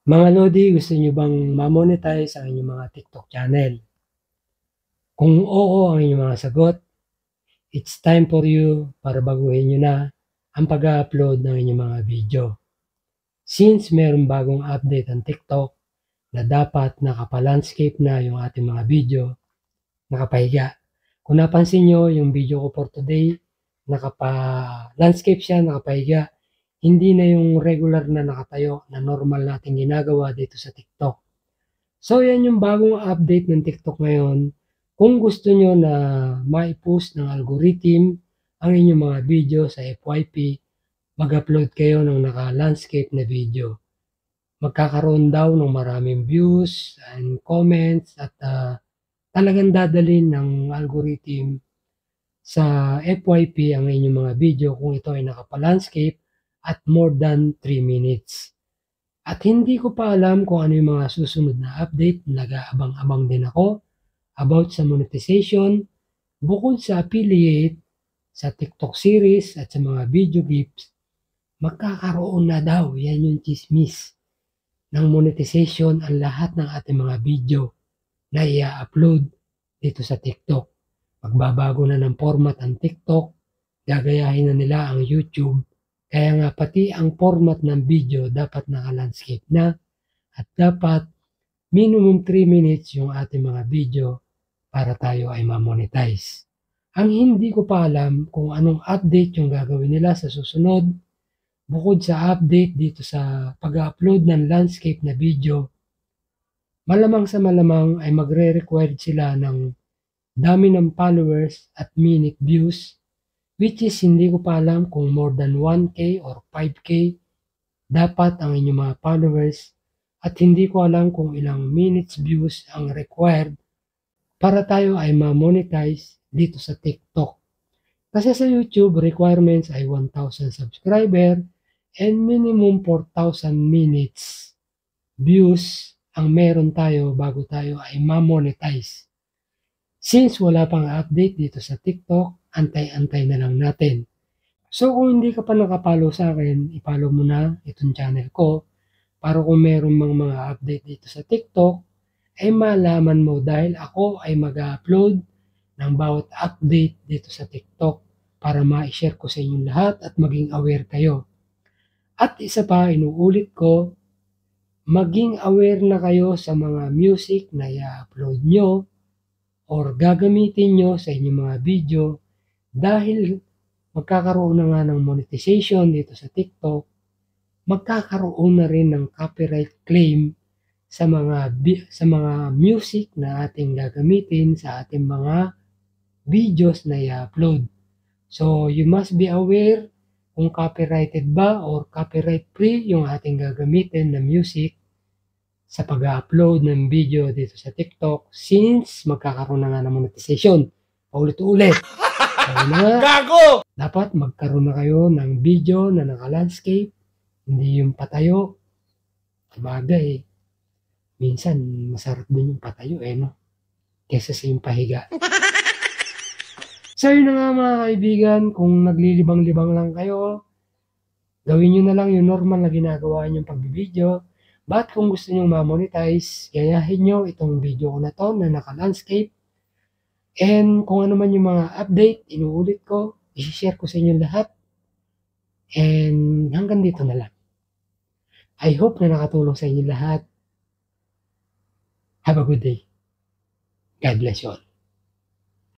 Mga Lodi, gusto nyo bang ma-monetize ang inyong mga TikTok channel? Kung oo ang inyong mga sagot, it's time for you para baguhin nyo na ang pag-upload ng inyong mga video. Since mayroong bagong update ang TikTok na dapat nakapalandscape na yung ating mga video, nakapahiga. Kung napansin nyo, yung video ko for today, nakapalandscape siya, nakapahiga. Hindi na yung regular na nakatayo na normal nating ginagawa dito sa TikTok. So yan yung bagong update ng TikTok ngayon. Kung gusto nyo na ma-post ng algorithm ang inyong mga video sa FYP, mag-upload kayo ng naka-landscape na video. Magkakaroon daw ng maraming views and comments at talagang dadalhin ng algorithm sa FYP ang inyong mga video kung ito ay naka-landscape at more than 3 minutes. At hindi ko pa alam kung ano yung mga susunod na update. Nag-aabang-abang din ako about sa monetization. Bukod sa affiliate, sa TikTok series at sa mga video gifts, magkakaroon na daw, yan yung chismis, ng monetization ang lahat ng ating mga video na i-upload dito sa TikTok. Magbabago na ng format ang TikTok, gagayahin na nila ang YouTube. Kaya nga pati ang format ng video dapat naka-landscape na at dapat minimum 3 minutes yung ating mga video para tayo ay ma-monetize. Ang hindi ko pa alam kung anong update yung gagawin nila sa susunod bukod sa update dito sa pag-upload ng landscape na video. Malamang sa malamang ay magre-required sila ng dami ng followers at minute views, which is hindi ko pa alam kung more than 1K or 5K dapat ang inyong mga followers at hindi ko alam kung ilang minutes views ang required para tayo ay ma-monetize dito sa TikTok. Kasi sa YouTube, requirements ay 1,000 subscriber and minimum 4,000 minutes views ang meron tayo bago tayo ay ma-monetize. Since wala pang update dito sa TikTok, antay-antay na lang natin. So kung hindi ka pa nakapollow sa akin, i-follow mo na itong channel ko para kung meron mga update dito sa TikTok, ay malaman mo dahil ako ay mag-upload ng bawat update dito sa TikTok para ma-share ko sa inyong lahat at maging aware kayo. At isa pa, inuulit ko, maging aware na kayo sa mga music na i-upload nyo or gagamitin nyo sa inyong mga video dahil magkakaroon na nga ng monetization dito sa TikTok, magkakaroon na rin ng copyright claim sa mga music na ating gagamitin sa ating mga videos na i-upload. So you must be aware kung copyrighted ba or copyright free yung ating gagamitin na music sa pag-upload ng video dito sa TikTok since magkakaroon na nga ng monetization. Paulit-ulit. Gago! Dapat magkaroon na kayo ng video na naka-landscape, hindi yung patayo. Sabagay, minsan masarap din yung patayo no? Kesa sa yung pahiga. So yun na nga mga kaibigan, kung naglilibang-libang lang kayo, gawin nyo na lang yung normal na ginagawa nyo pagbibideo. But kung gusto nyo ma-monetize, gayahin nyo itong video ko na to na naka-landscape. And kung ano man yung mga update, inuulit ko, i-share ko sa inyo lahat. And hanggang dito na lang. I hope na nakatulong sa inyo lahat. Have a good day. God bless you all.